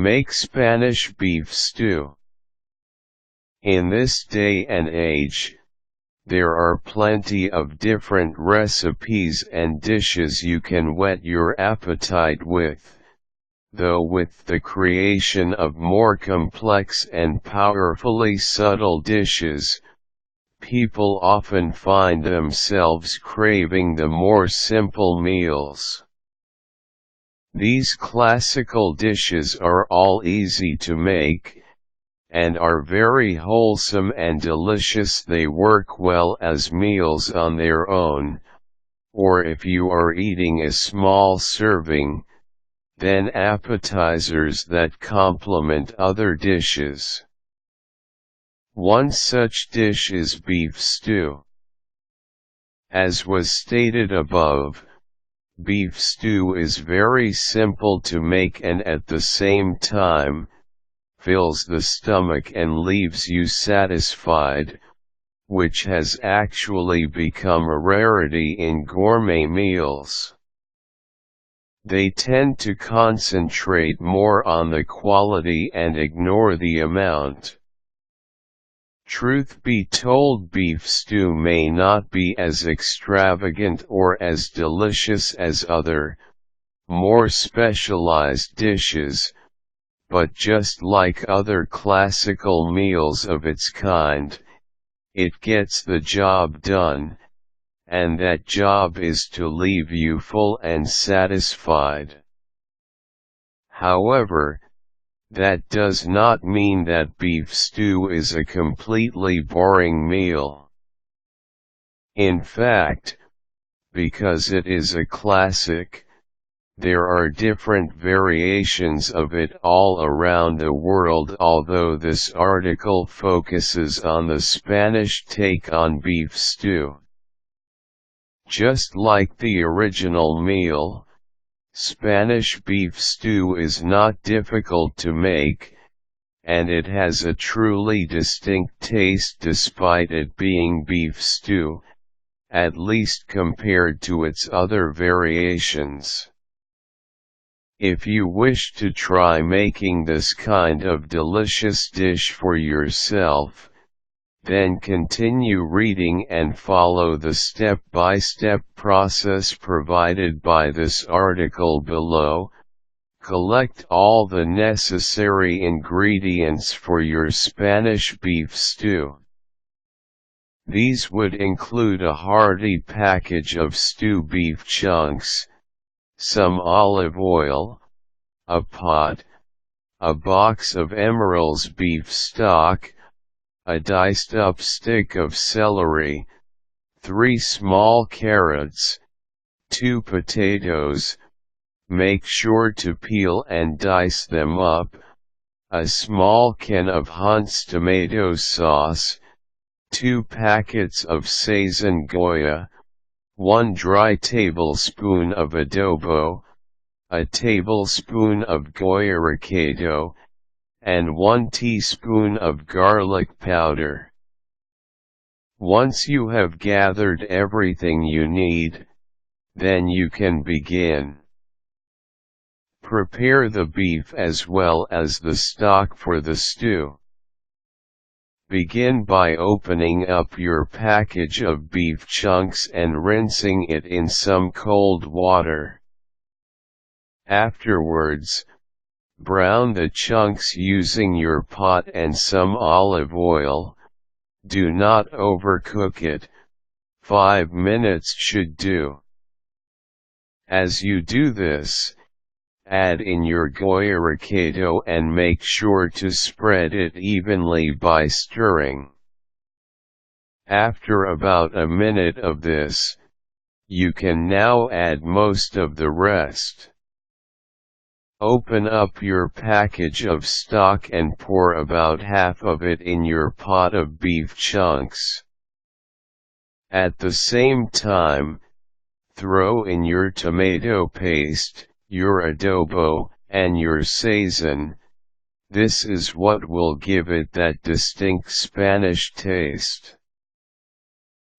Make Spanish beef stew. In this day and age, there are plenty of different recipes and dishes you can whet your appetite with, though with the creation of more complex and powerfully subtle dishes, people often find themselves craving the more simple meals. These classical dishes are all easy to make, and are very wholesome and delicious. They work well as meals on their own, or if you are eating a small serving, then appetizers that complement other dishes. One such dish is beef stew. As was stated above, beef stew is very simple to make and at the same time, fills the stomach and leaves you satisfied, which has actually become a rarity in gourmet meals. They tend to concentrate more on the quality and ignore the amount. Truth be told, beef stew may not be as extravagant or as delicious as other, more specialized dishes, but just like other classical meals of its kind, it gets the job done, and that job is to leave you full and satisfied. However, that does not mean that beef stew is a completely boring meal. In fact, because it is a classic, there are different variations of it all around the world. Although this article focuses on the Spanish take on beef stew. Just like the original meal, Spanish beef stew is not difficult to make, and it has a truly distinct taste despite it being beef stew, at least compared to its other variations. If you wish to try making this kind of delicious dish for yourself, then continue reading and follow the step-by-step process provided by this article below. Collect all the necessary ingredients for your Spanish beef stew. These would include a hearty package of stew beef chunks, some olive oil, a pot, a box of Emeril's beef stock, a diced up stick of celery, 3 small carrots, 2 potatoes, make sure to peel and dice them up, a small can of Hunt's tomato sauce, 2 packets of sazon Goya, 1 dry tablespoon of adobo, a tablespoon of Goya recado, and 1 teaspoon of garlic powder. Once you have gathered everything you need, then you can begin. Prepare the beef as well as the stock for the stew. Begin by opening up your package of beef chunks and rinsing it in some cold water. Afterwards, brown the chunks using your pot and some olive oil. Do not overcook it, 5 minutes should do. As you do this, add in your Goya recado and make sure to spread it evenly by stirring. After about a minute of this, you can now add most of the rest. Open up your package of stock and pour about half of it in your pot of beef chunks. At the same time, throw in your tomato paste, your adobo, and your sazon. This is what will give it that distinct Spanish taste.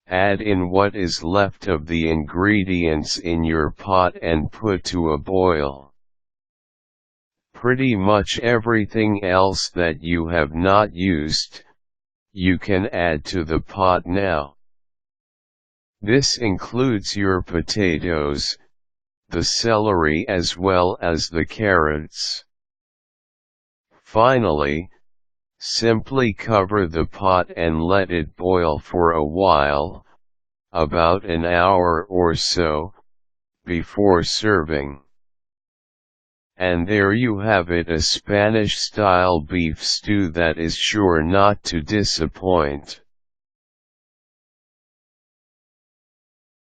Add in what is left of the ingredients in your pot and put to a boil. Pretty much everything else that you have not used, you can add to the pot now. This includes your potatoes, the celery as well as the carrots. Finally, simply cover the pot and let it boil for a while, about an hour or so, before serving. And there you have it, a Spanish-style beef stew that is sure not to disappoint.